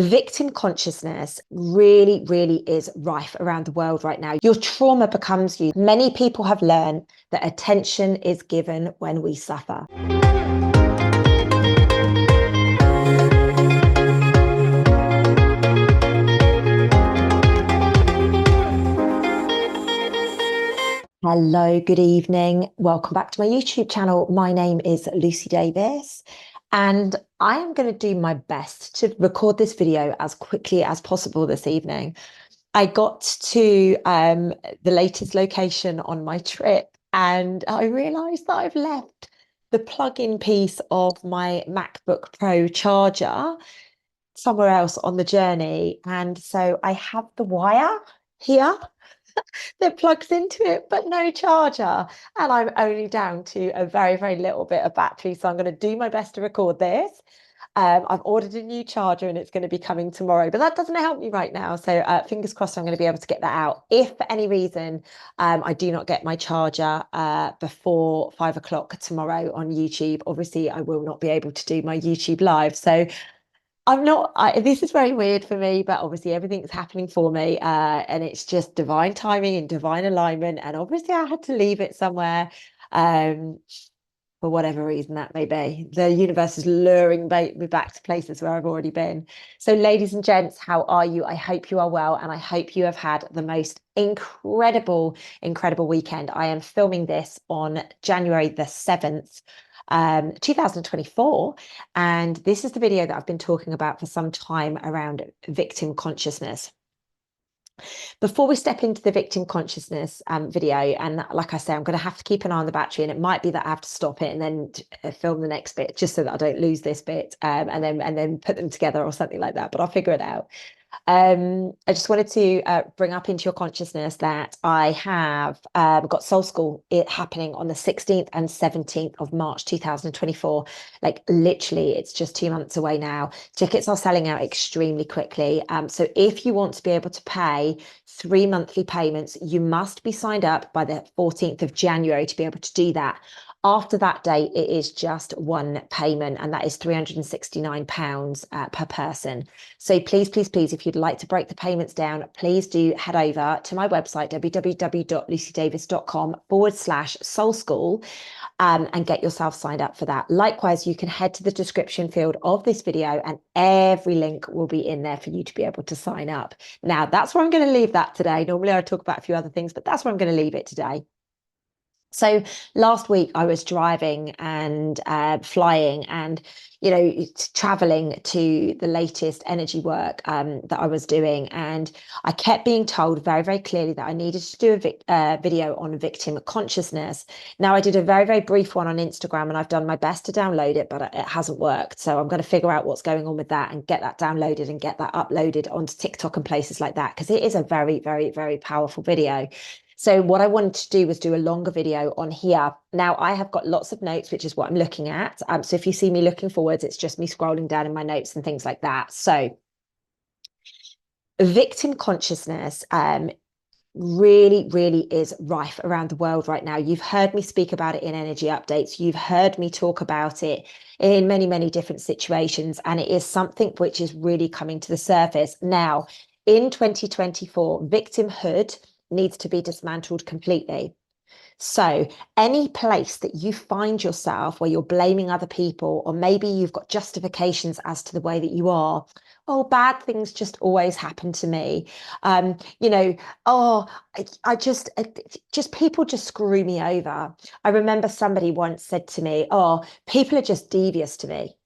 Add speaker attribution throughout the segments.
Speaker 1: Victim consciousness really, really is rife around the world right now. Your trauma becomes you. Many people have learned that attention is given when we suffer. Hello, good evening. Welcome back to my YouTube channel. My name is Lucy Davis, and I am going to do my best to record this video as quickly as possible this evening. I got to the latest location on my trip, and I realized that I've left the plug-in piece of my MacBook Pro charger somewhere else on the journey. And so I have the wire here that plugs into it, but no charger. And I'm only down to a very, very little bit of battery. So I'm going to do my best to record this. I've ordered a new charger and it's going to be coming tomorrow, but that doesn't help me right now. So fingers crossed I'm going to be able to get that out. If for any reason I do not get my charger before 5 o'clock tomorrow on YouTube, obviously I will not be able to do my YouTube live. So this is very weird for me, but obviously everything's happening for me, and it's just divine timing and divine alignment. And obviously I had to leave it somewhere, for whatever reason that may be. The universe is luring me back to places where I've already been. So ladies and gents, how are you? I hope you are well, and I hope you have had the most incredible weekend. I am filming this on January the 7th. 2024, and this is the video that I've been talking about for some time around victim consciousness. Before we step into the victim consciousness video, and like I say, I'm going to have to keep an eye on the battery, and it might be that I have to stop it and then film the next bit just so that I don't lose this bit, and then put them together or something like that, but I'll figure it out. I just wanted to bring up into your consciousness that I have got Soul School happening on the 16th and 17th of March 2024. Like literally, it's just 2 months away now. Tickets are selling out extremely quickly. So if you want to be able to pay 3 monthly payments, you must be signed up by the 14th of January to be able to do that. After that date, it is just one payment, and that is £369 per person. So please, if you'd like to break the payments down, please do head over to my website, www.lucydavis.com/soul school, and get yourself signed up for that. Likewise, you can head to the description field of this video, and every link will be in there for you to be able to sign up. Now, that's where I'm going to leave that today. Normally, I talk about a few other things, but that's where I'm going to leave it today. So last week I was driving and flying and, traveling to the latest energy work that I was doing. And I kept being told very, very clearly that I needed to do a video on victim consciousness. Now, I did a very, very brief one on Instagram, and I've done my best to download it, but it hasn't worked. So I'm going to figure out what's going on with that and get that downloaded and get that uploaded onto TikTok and places like that, because it is a very, very, very powerful video. So what I wanted to do was do a longer video on here. Now, I have got lots of notes, which is what I'm looking at. So if you see me looking forwards, it's just me scrolling down in my notes and things like that. So victim consciousness really, really is rife around the world right now. You've heard me speak about it in energy updates. You've heard me talk about it in many, many different situations. And it is something which is really coming to the surface. Now, in 2024, victimhood needs to be dismantled completely. So any place that you find yourself where you're blaming other people, or maybe you've got justifications as to the way that you are, oh, bad things just always happen to me. Oh, I just people just screw me over. I remember somebody once said to me, oh, people are just devious to me.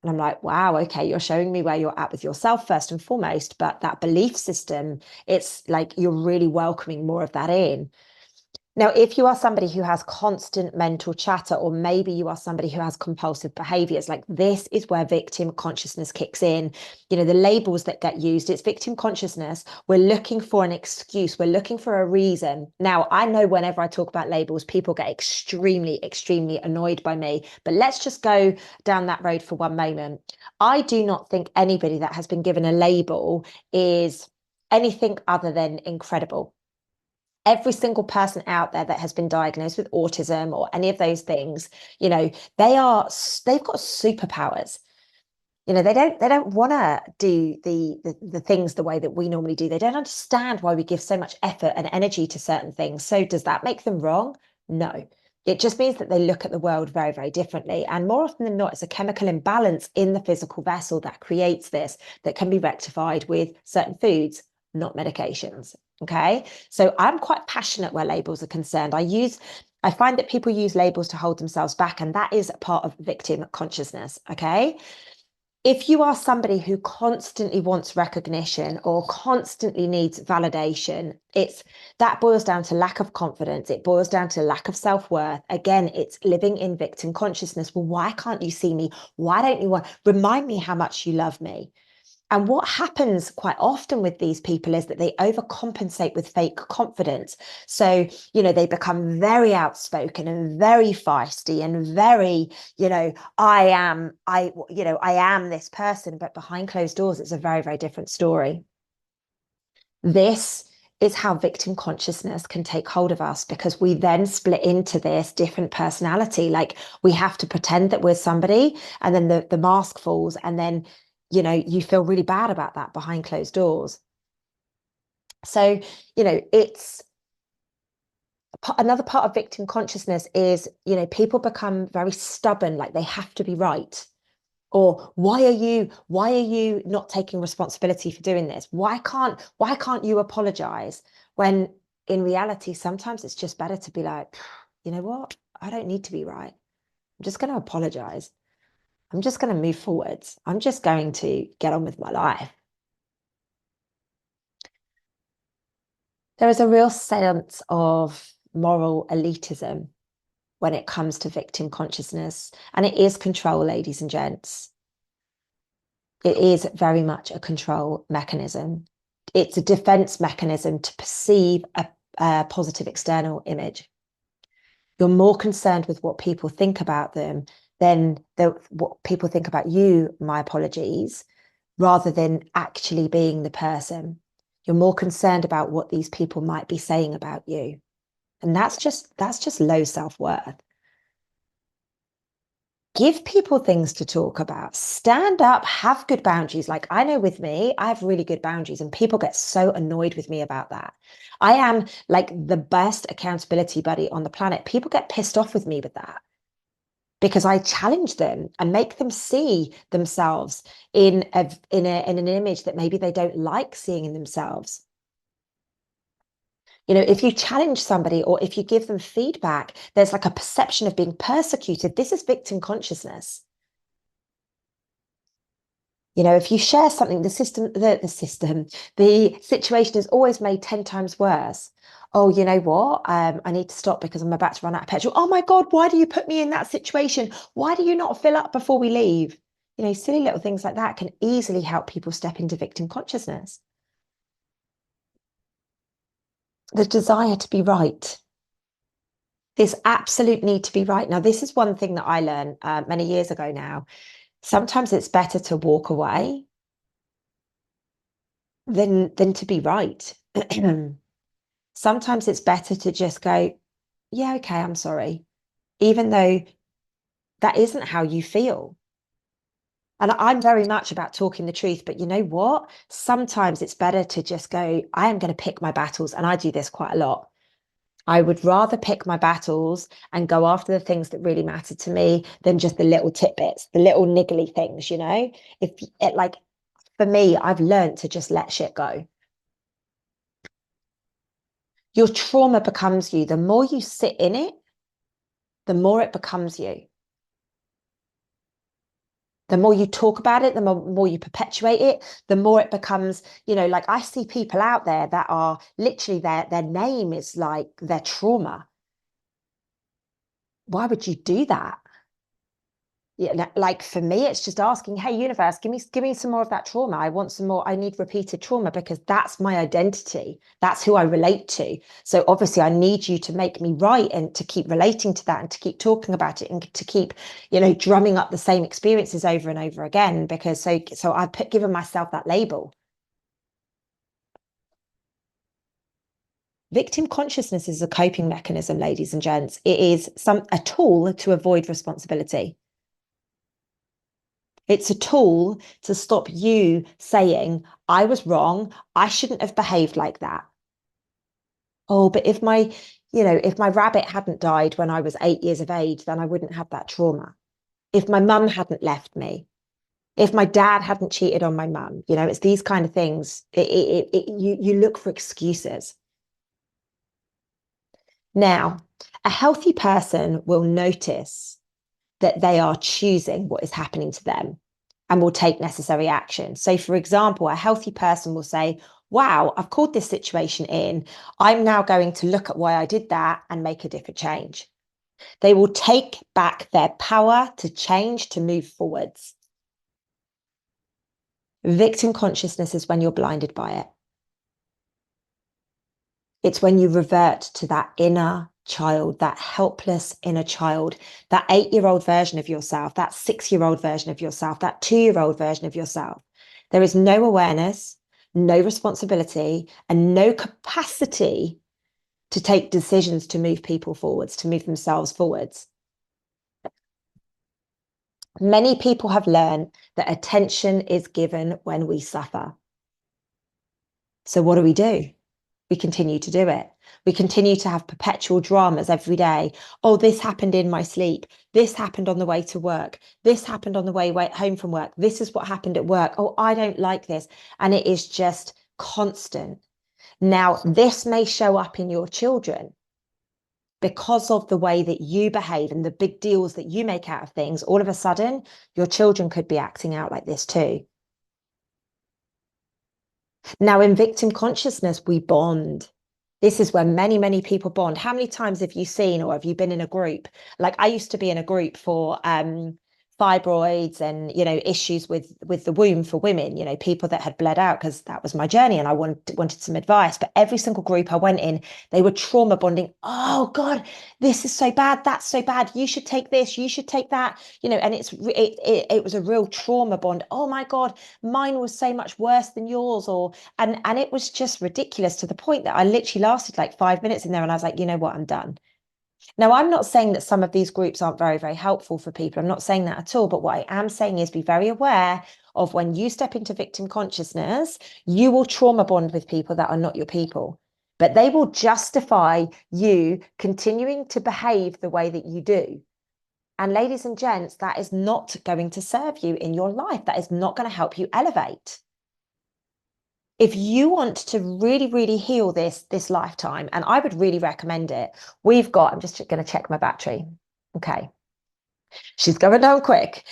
Speaker 1: And I'm like, wow, okay, you're showing me where you're at with yourself first and foremost, but that belief system, it's like you're really welcoming more of that in. Now, if you are somebody who has constant mental chatter, or maybe you are somebody who has compulsive behaviors, like this is where victim consciousness kicks in. The labels that get used, it's victim consciousness. We're looking for an excuse. We're looking for a reason. Now, I know whenever I talk about labels, people get extremely, extremely annoyed by me, but let's just go down that road for one moment. I do not think anybody that has been given a label is anything other than incredible. Every single person out there that has been diagnosed with autism or any of those things, they've got superpowers. They don't want to do the things the way that we normally do. They don't understand why we give so much effort and energy to certain things. So does that make them wrong? No. It just means that they look at the world very, very differently. And more often than not, it's a chemical imbalance in the physical vessel that creates this, that can be rectified with certain foods, not medications. Okay. So I'm quite passionate where labels are concerned. I find that people use labels to hold themselves back, and that is a part of victim consciousness. Okay. If you are somebody who constantly wants recognition or constantly needs validation, that boils down to lack of confidence. It boils down to lack of self-worth. Again, it's living in victim consciousness. Well, why can't you see me? Why don't you remind me how much you love me? And what happens quite often with these people is that they overcompensate with fake confidence. So, they become very outspoken and very feisty and very, I am this person, but behind closed doors, it's a very, very different story. This is how victim consciousness can take hold of us, because we then split into this different personality. Like, we have to pretend that we're somebody, and then the mask falls, and then you feel really bad about that behind closed doors. So, it's another part of victim consciousness is, people become very stubborn, like they have to be right. Or why are you not taking responsibility for doing this? Why can't you apologize? When in reality, sometimes it's just better to be like, you know what? I don't need to be right. I'm just going to apologize. I'm just going to move forwards. I'm just going to get on with my life. There is a real sense of moral elitism when it comes to victim consciousness, and it is control, ladies and gents. It is very much a control mechanism. It's a defense mechanism to perceive a positive external image. You're more concerned with what people think about them than what people think about you, my apologies, rather than actually being the person. You're more concerned about what these people might be saying about you. And that's just low self-worth. Give people things to talk about. Stand up, have good boundaries. Like, I know with me, I have really good boundaries, and people get so annoyed with me about that. I am like the best accountability buddy on the planet. People get pissed off with me with that, because I challenge them and make them see themselves in an image that maybe they don't like seeing in themselves. If you challenge somebody or if you give them feedback, there's like a perception of being persecuted. This is victim consciousness. If you share something, the situation is always made 10 times worse. Oh, you know what? I need to stop because I'm about to run out of petrol. Oh my God, why do you put me in that situation? Why do you not fill up before we leave? Silly little things like that can easily help people step into victim consciousness. The desire to be right. This absolute need to be right. Now, this is one thing that I learned many years ago now. Sometimes it's better to walk away than to be right. Sometimes it's better to just go, yeah, okay, I'm sorry, even though that isn't how you feel. And I'm very much about talking the truth, but you know what? Sometimes it's better to just go, I am going to pick my battles. And I do this quite a lot. I would rather pick my battles and go after the things that really matter to me than just the little tidbits, the little niggly things, If it, like, for me, I've learned to just let shit go. Your trauma becomes you. The more you sit in it, the more it becomes you. The more you talk about it, the more you perpetuate it, the more it becomes, like, I see people out there that are literally their name is like their trauma. Why would you do that? Yeah, like, for me, it's just asking, hey, universe, give me some more of that trauma. I want some more. I need repeated trauma, because that's my identity. That's who I relate to. So obviously I need you to make me right, and to keep relating to that, and to keep talking about it, and to keep, drumming up the same experiences over and over again, because so I've given myself that label. Victim consciousness is a coping mechanism, ladies and gents. It is a tool to avoid responsibility. It's a tool to stop you saying, I was wrong. I shouldn't have behaved like that. Oh, but if my rabbit hadn't died when I was 8 years of age, then I wouldn't have that trauma. If my mum hadn't left me, if my dad hadn't cheated on my mum, it's these kind of things. You look for excuses. Now, a healthy person will notice that they are choosing what is happening to them and will take necessary action. So, for example, a healthy person will say, wow, I've called this situation in. I'm now going to look at why I did that and make a different change. They will take back their power to change, to move forwards. Victim consciousness is when you're blinded by it. It's when you revert to that inner child, that helpless inner child, that 8-year-old version of yourself, that 6-year-old version of yourself, that 2-year-old version of yourself. There is no awareness, no responsibility, and no capacity to take decisions to move people forwards, to move themselves forwards. Many people have learned that attention is given when we suffer. So what do? We continue to do it. We continue to have perpetual dramas every day. Oh, this happened in my sleep. This happened on the way to work. This happened on the way home from work. This is what happened at work. Oh, I don't like this. And it is just constant. Now, this may show up in your children because of the way that you behave and the big deals that you make out of things. All of a sudden, your children could be acting out like this too. Now, in victim consciousness, we bond. This is where many, many people bond. How many times have you seen or have you been in a group? Like I used to be in a group for fibroids and issues with the womb for women, people that had bled out, because that was my journey and I wanted some advice. But every single group I went in, they were trauma bonding. Oh God, this is so bad, that's so bad, you should take this, you should take that, and it was a real trauma bond. Oh my God, mine was so much worse than yours. And it was just ridiculous, to the point that I literally lasted like 5 minutes in there and I was like, you know what, I'm done. Now, I'm not saying that some of these groups aren't very, very helpful for people. I'm not saying that at all. But what I am saying is be very aware of when you step into victim consciousness, you will trauma bond with people that are not your people. But they will justify you continuing to behave the way that you do. And ladies and gents, that is not going to serve you in your life. That is not going to help you elevate. If you want to really, really heal this lifetime, and I would really recommend it, I'm just going to check my battery. Okay. She's going down quick.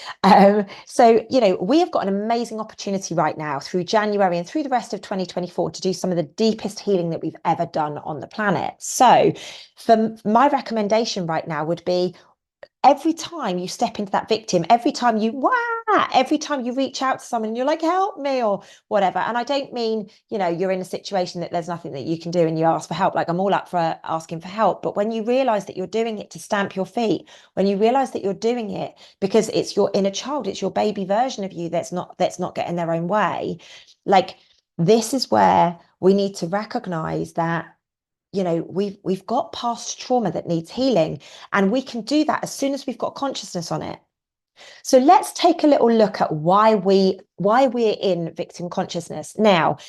Speaker 1: So, we have got an amazing opportunity right now through January and through the rest of 2024 to do some of the deepest healing that we've ever done on the planet. So for my recommendation right now would be, every time you step into that victim, every time you reach out to someone and you're like, help me or whatever. And I don't mean, you're in a situation that there's nothing that you can do and you ask for help. Like, I'm all up for asking for help. But when you realize that you're doing it to stamp your feet, when you realize that you're doing it because it's your inner child, it's your baby version of you that's not getting their own way. Like, this is where we need to recognize that we've got past trauma that needs healing, and we can do that as soon as we've got consciousness on it. So let's take a little look at why we're in victim consciousness. Now,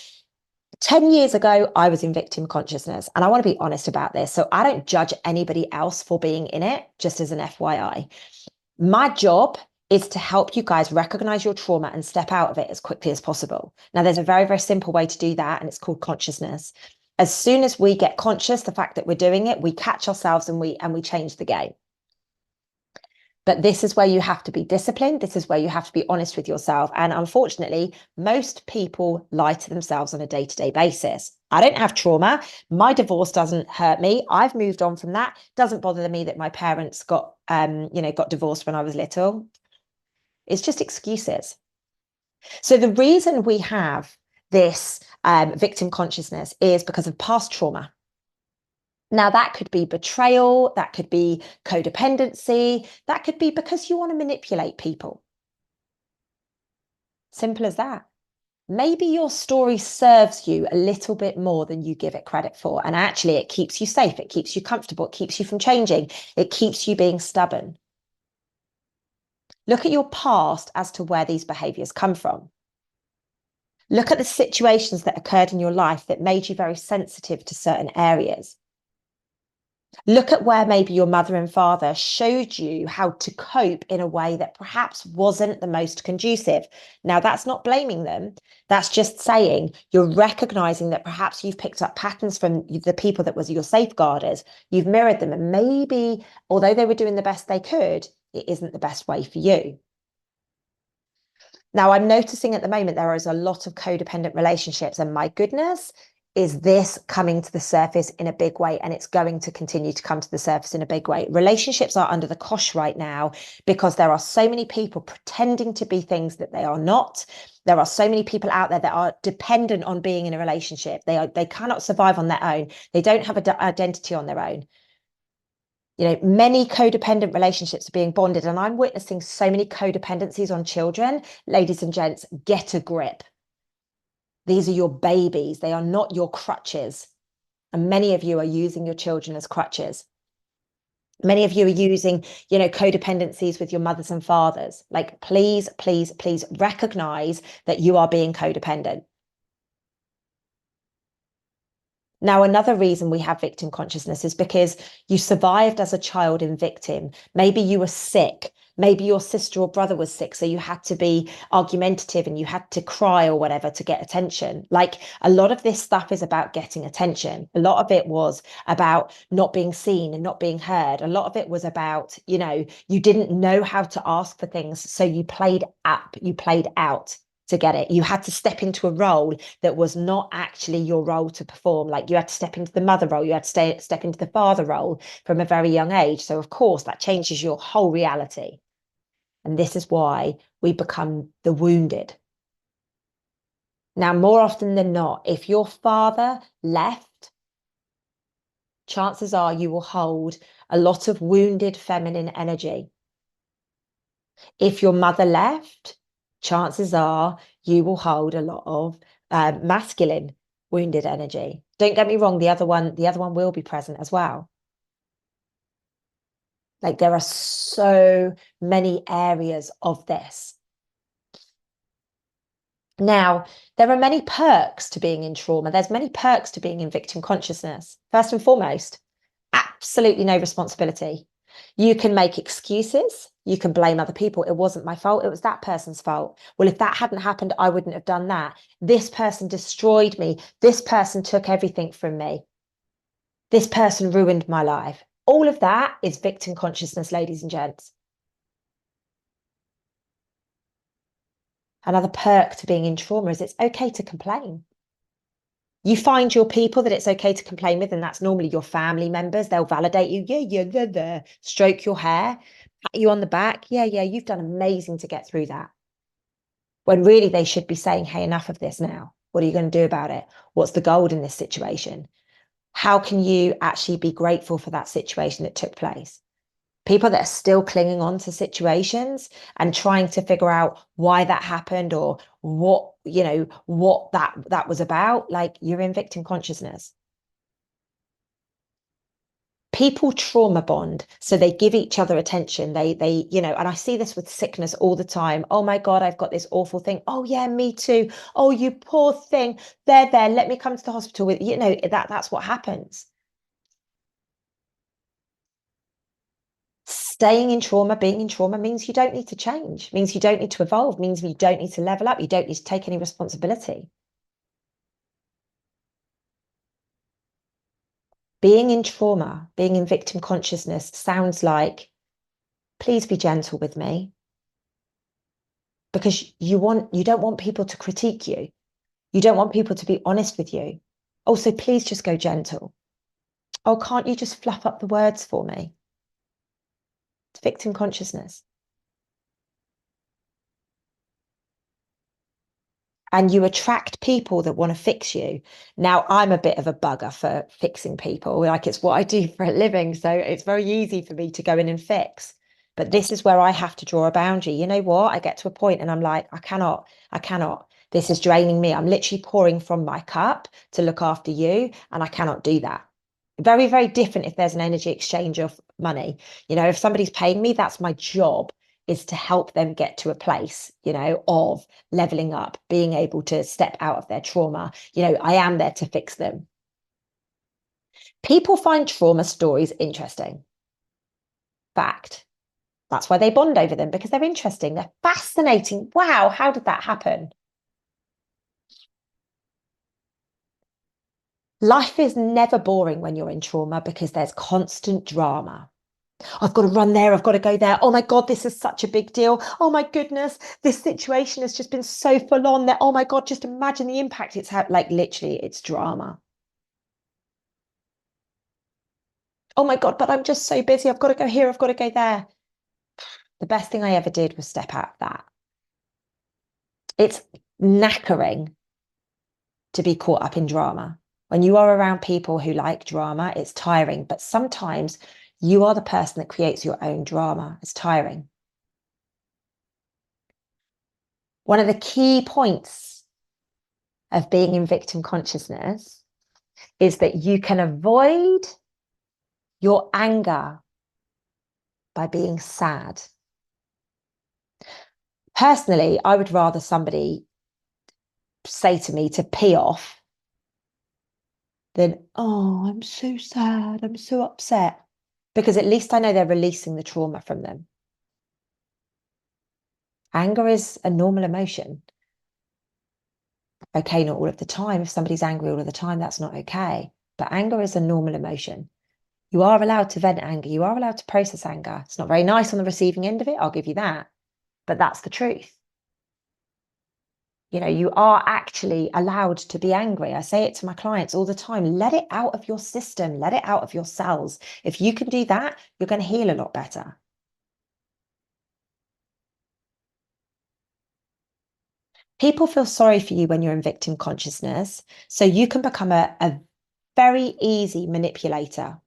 Speaker 1: 10 years ago, I was in victim consciousness, and I want to be honest about this. So I don't judge anybody else for being in it, just as an FYI. My job is to help you guys recognize your trauma and step out of it as quickly as possible. Now, there's a very, very simple way to do that, and it's called consciousness. As soon as we get conscious, the fact that we're doing it, we catch ourselves and we change the game. But this is where you have to be disciplined. This is where you have to be honest with yourself. And unfortunately, most people lie to themselves on a day-to-day basis. I don't have trauma. My divorce doesn't hurt me. I've moved on from that. Doesn't bother me that my parents got divorced when I was little. It's just excuses. So the reason we have this victim consciousness is because of past trauma. Now, that could be betrayal, that could be codependency, that could be because you want to manipulate people. Simple as that. Maybe your story serves you a little bit more than you give it credit for. And actually, it keeps you safe, it keeps you comfortable, it keeps you from changing, it keeps you being stubborn. Look at your past as to where these behaviors come from. Look at the situations that occurred in your life that made you very sensitive to certain areas. Look at where maybe your mother and father showed you how to cope in a way that perhaps wasn't the most conducive. Now, that's not blaming them. That's just saying you're recognizing that perhaps you've picked up patterns from the people that was your safeguarders. You've mirrored them. And maybe, although they were doing the best they could, it isn't the best way for you. Now, I'm noticing at the moment there is a lot of codependent relationships, and my goodness, is this coming to the surface in a big way? And it's going to continue to come to the surface in a big way. Relationships are under the cosh right now because there are so many people pretending to be things that they are not. There are so many people out there that are dependent on being in a relationship. They cannot survive on their own. They don't have an identity on their own. You know, many codependent relationships are being bonded, and I'm witnessing so many codependencies on children. Ladies and gents, get a grip. These are your babies. They are not your crutches. And many of you are using your children as crutches. Many of you are using, you know, codependencies with your mothers and fathers. Like, please, please, please recognize that you are being codependent. Now, another reason we have victim consciousness is because you survived as a child in victim. Maybe you were sick. Maybe your sister or brother was sick, so you had to be argumentative and you had to cry or whatever to get attention. Like, a lot of this stuff is about getting attention. A lot of it was about not being seen and not being heard. A lot of it was about, you know, you didn't know how to ask for things, so you played out to get it. You had to step into a role that was not actually your role to perform. Like, you had to step into the mother role, you had to step into the father role from a very young age. So of course that changes your whole reality. And this is why we become the wounded. Now, more often than not, if your father left, chances are you will hold a lot of wounded feminine energy. If your mother left, chances are you will hold a lot of masculine wounded energy. Don't get me wrong, the other one will be present as well. Like, there are so many areas of this. Now, there are many perks to being in trauma. There's many perks to being in victim consciousness. First and foremost, absolutely no responsibility. You can make excuses. You can blame other people. It wasn't my fault. It was that person's fault. Well, if that hadn't happened, I wouldn't have done that. This person destroyed me. This person took everything from me. This person ruined my life. All of that is victim consciousness, ladies and gents. Another perk to being in trauma is it's okay to complain. You find your people that it's okay to complain with, and that's normally your family members. They'll validate you. Yeah, stroke your hair, pat you on the back. Yeah, you've done amazing to get through that. When really they should be saying, hey, enough of this now. What are you going to do about it? What's the gold in this situation? How can you actually be grateful for that situation that took place? People that are still clinging on to situations and trying to figure out why that happened or what, you know, what that was about, like, you're in victim consciousness. People trauma bond, so they give each other attention. They, you know, and I see this with sickness all the time. Oh my God, I've got this awful thing. Oh yeah, me too. Oh, you poor thing. There, let me come to the hospital with, you know, that's what happens. Staying in trauma, being in trauma means you don't need to change, means you don't need to evolve, means you don't need to level up, you don't need to take any responsibility. Being in trauma, being in victim consciousness sounds like, please be gentle with me, because you don't want people to critique you. You don't want people to be honest with you. Also, please just go gentle. Oh, can't you just fluff up the words for me? It's victim consciousness. And you attract people that want to fix you. Now, I'm a bit of a bugger for fixing people. Like, it's what I do for a living. So it's very easy for me to go in and fix. But this is where I have to draw a boundary. You know what? I get to a point and I'm like, I cannot. This is draining me. I'm literally pouring from my cup to look after you. And I cannot do that. Very, very different if there's an energy exchange of money. You know, if somebody's paying me, that's my job. is to help them get to a place, of leveling up, being able to step out of their trauma. I am there to fix them. People find trauma stories interesting. Fact. That's why they bond over them, because they're interesting. They're fascinating. Wow, how did that happen? Life is never boring when you're in trauma because there's constant drama. I've got to run there. I've got to go there. Oh my God, this is such a big deal. Oh my goodness, this situation has just been so full on that, oh my God, just imagine the impact it's had. Like literally, it's drama. Oh my God, but I'm just so busy. I've got to go here. I've got to go there. The best thing I ever did was step out of that. It's knackering to be caught up in drama. When you are around people who like drama, it's tiring. But sometimes you are the person that creates your own drama. It's tiring. One of the key points of being in victim consciousness is that you can avoid your anger by being sad. Personally, I would rather somebody say to me to pee off than, oh, I'm so sad, I'm so upset, because at least I know they're releasing the trauma from them. Anger is a normal emotion. Okay, not all of the time. If somebody's angry all of the time, that's not okay. But anger is a normal emotion. You are allowed to vent anger. You are allowed to process anger. It's not very nice on the receiving end of it, I'll give you that. But that's the truth. You are actually allowed to be angry. I say it to my clients all the time. Let it out of your system. Let it out of your cells. If you can do that, you're going to heal a lot better. People feel sorry for you when you're in victim consciousness. So you can become a very easy manipulator.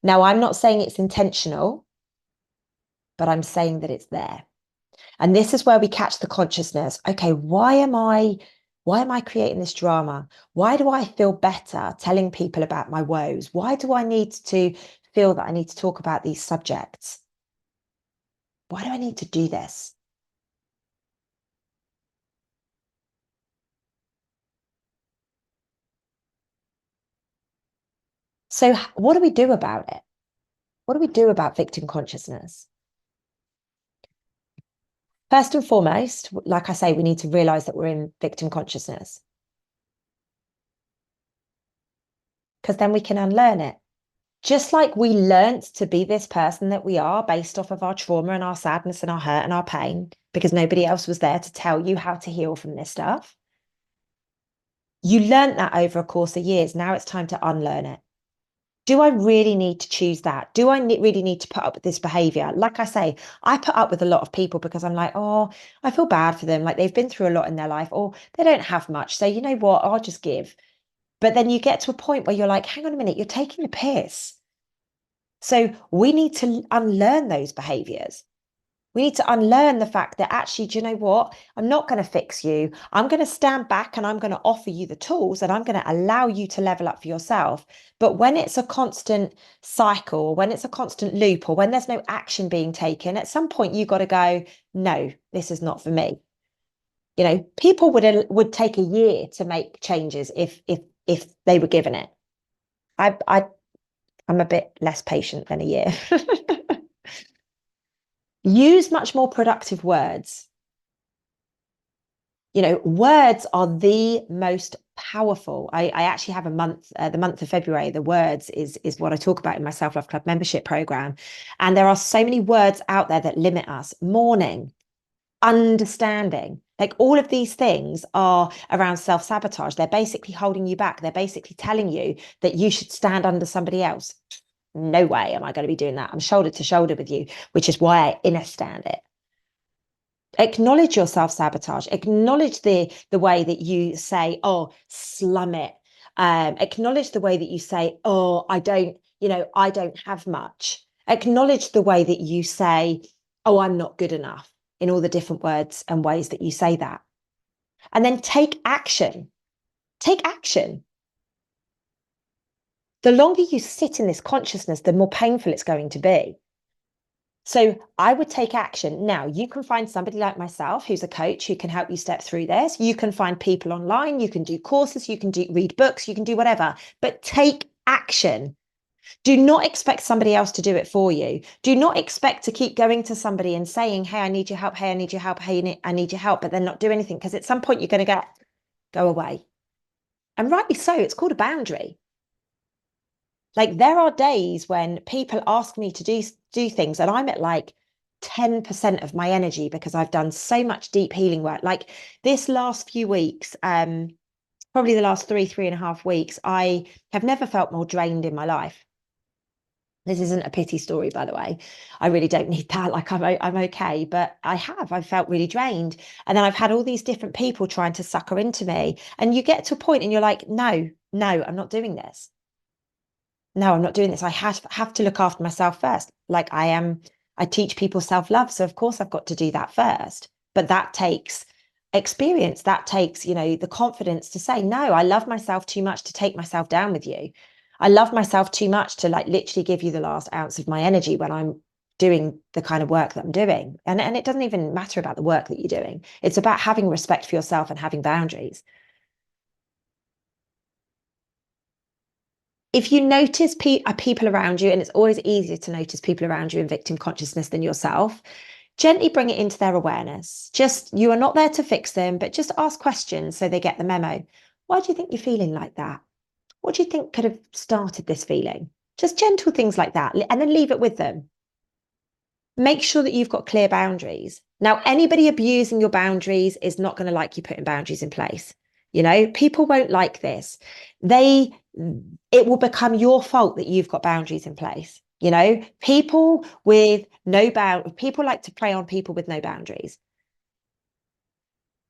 Speaker 1: Now, I'm not saying it's intentional, but I'm saying that it's there. And this is where we catch the consciousness. Okay, why am I creating this drama? Why do I feel better telling people about my woes? Why do I need to feel that I need to talk about these subjects? Why do I need to do this? So what do we do about it? What do we do about victim consciousness? First and foremost, like I say, we need to realize that we're in victim consciousness, because then we can unlearn it. Just like we learnt to be this person that we are based off of our trauma and our sadness and our hurt and our pain, because nobody else was there to tell you how to heal from this stuff. You learnt that over a course of years. Now it's time to unlearn it. Do I really need to choose that? Do I really need to put up with this behavior? Like I say, I put up with a lot of people because I'm like, oh, I feel bad for them. Like they've been through a lot in their life, or they don't have much. So you know what? I'll just give. But then you get to a point where you're like, hang on a minute, you're taking the piss. So we need to unlearn those behaviors. We need to unlearn the fact that actually, do you know what? I'm not going to fix you. I'm going to stand back and I'm going to offer you the tools and I'm going to allow you to level up for yourself. But when it's a constant cycle, when it's a constant loop, or when there's no action being taken, at some point you got to go, no, this is not for me. People would take a year to make changes if they were given it. I'm a bit less patient than a year. Use much more productive words. Words are the most powerful. I actually have a month, the month of February, the words is what I talk about in my Self-Love Club membership program. And there are so many words out there that limit us. Mourning, understanding, like all of these things are around self-sabotage. They're basically holding you back. They're basically telling you that you should stand under somebody else. No way am I going to be doing that. I'm shoulder to shoulder with you, which is why I inner stand it. Acknowledge your self-sabotage. Acknowledge the way that you say, oh, slum it. Acknowledge the way that you say, oh, I don't have much. Acknowledge the way that you say, oh, I'm not good enough, in all the different words and ways that you say that. And then take action. Take action. The longer you sit in this consciousness, the more painful it's going to be. So I would take action. Now, you can find somebody like myself who's a coach who can help you step through this. You can find people online, you can do courses, you can read books, you can do whatever, but take action. Do not expect somebody else to do it for you. Do not expect to keep going to somebody and saying, hey, I need your help. Hey, I need your help. Hey, I need your help, but then not do anything, because at some point you're going to go away. And rightly so, it's called a boundary. Like there are days when people ask me to do things and I'm at like 10% of my energy because I've done so much deep healing work. Like this last few weeks, probably the last 3.5 weeks, I have never felt more drained in my life. This isn't a pity story, by the way. I really don't need that. Like I'm okay, but I've felt really drained. And then I've had all these different people trying to sucker into me. And you get to a point and you're like, no, no, I'm not doing this. No, I'm not doing this. I have to look after myself first. Like I teach people self-love. So of course I've got to do that first. But that takes experience. That takes, the confidence to say, no, I love myself too much to take myself down with you. I love myself too much to like literally give you the last ounce of my energy when I'm doing the kind of work that I'm doing. And it doesn't even matter about the work that you're doing. It's about having respect for yourself and having boundaries. If you notice people around you, and it's always easier to notice people around you in victim consciousness than yourself, gently bring it into their awareness. Just, you are not there to fix them, but just ask questions so they get the memo. Why do you think you're feeling like that? What do you think could have started this feeling? Just gentle things like that, and then leave it with them. Make sure that you've got clear boundaries. Now, anybody abusing your boundaries is not going to like you putting boundaries in place. People won't like this. It will become your fault that you've got boundaries in place. People with no people like to prey on people with no boundaries.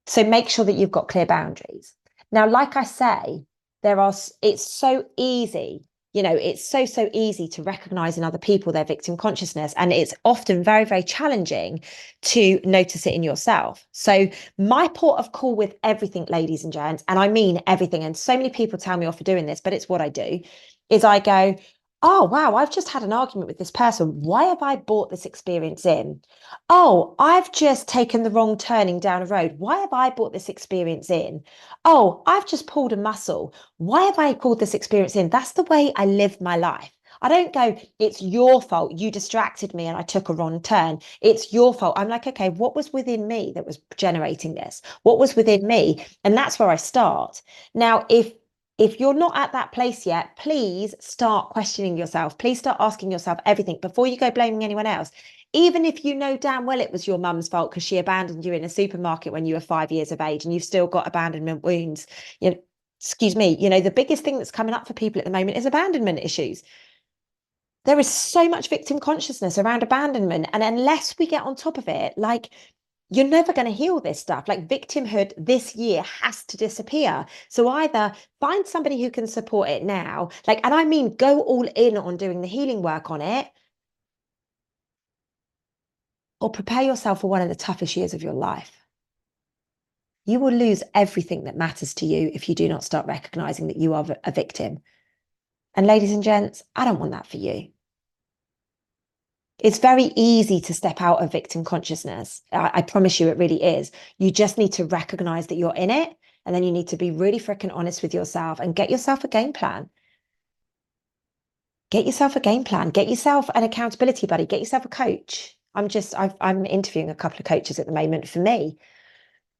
Speaker 1: So make sure that you've got clear boundaries. Now, like I say, it's so easy, it's so easy to recognize in other people their victim consciousness. And it's often very, very challenging to notice it in yourself. So my port of call with everything, ladies and gents, and I mean everything, and so many people tell me off for doing this, but it's what I do, is I go, oh, wow, I've just had an argument with this person. Why have I brought this experience in? Oh, I've just taken the wrong turning down a road. Why have I brought this experience in? Oh, I've just pulled a muscle. Why have I pulled this experience in? That's the way I live my life. I don't go, it's your fault. You distracted me and I took a wrong turn. It's your fault. I'm like, okay, what was within me that was generating this? What was within me? And that's where I start. Now, if you're not at that place yet, please start questioning yourself. Please start asking yourself everything before you go blaming anyone else. Even if you know damn well it was your mum's fault because she abandoned you in a supermarket when you were 5 years of age and you've still got abandonment wounds, excuse me, the biggest thing that's coming up for people at the moment is abandonment issues. There is so much victim consciousness around abandonment. And unless we get on top of it, like you're never going to heal this stuff. Like victimhood this year has to disappear. So either find somebody who can support it now, and I mean, go all in on doing the healing work on it, or prepare yourself for one of the toughest years of your life. You will lose everything that matters to you if you do not start recognizing that you are a victim. And ladies and gents, I don't want that for you. It's very easy to step out of victim consciousness. I promise you, it really is. You just need to recognize that you're in it. And then you need to be really freaking honest with yourself and get yourself a game plan. Get yourself a game plan. Get yourself an accountability buddy. Get yourself a coach. I'm interviewing a couple of coaches at the moment for me,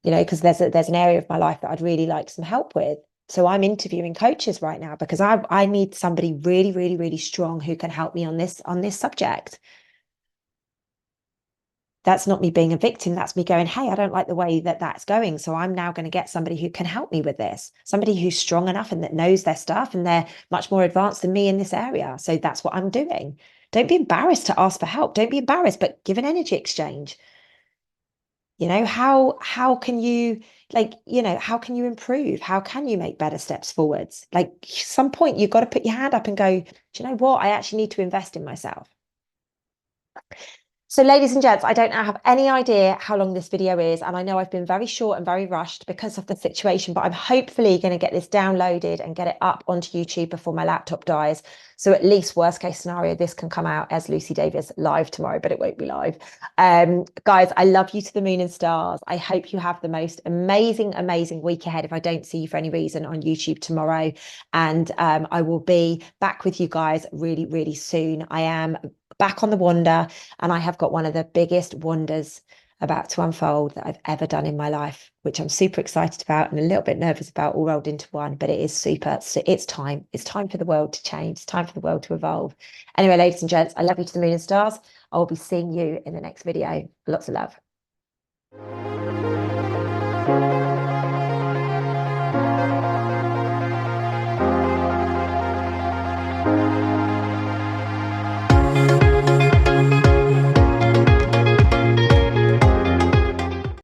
Speaker 1: because there's an area of my life that I'd really like some help with. So I'm interviewing coaches right now because I need somebody really, really, really strong who can help me on this subject. That's not me being a victim. That's me going, hey, I don't like the way that that's going. So I'm now going to get somebody who can help me with this, somebody who's strong enough and that knows their stuff, and they're much more advanced than me in this area. So that's what I'm doing. Don't be embarrassed to ask for help. Don't be embarrassed, but give an energy exchange. How can you how can you improve? How can you make better steps forwards? Like some point you've got to put your hand up and go, do you know what? I actually need to invest in myself. So, ladies and gents, I don't have any idea how long this video is, and I know I've been very short and very rushed because of the situation, but I'm hopefully going to get this downloaded and get it up onto YouTube before my laptop dies. So at least worst case scenario, this can come out as Lucy Davis live tomorrow, but it won't be live. Guys, I love you to the moon and stars. I hope you have the most amazing, amazing week ahead if I don't see you for any reason on YouTube tomorrow. And I will be back with you guys really, really soon. I am back on the wander, and I have got one of the biggest wonders about to unfold that I've ever done in my life, which I'm super excited about and a little bit nervous about, all rolled into one, but it is super. So it's time. It's time for the world to change. It's time for the world to evolve. Anyway, ladies and gents, I love you to the moon and stars. I will be seeing you in the next video. Lots of love.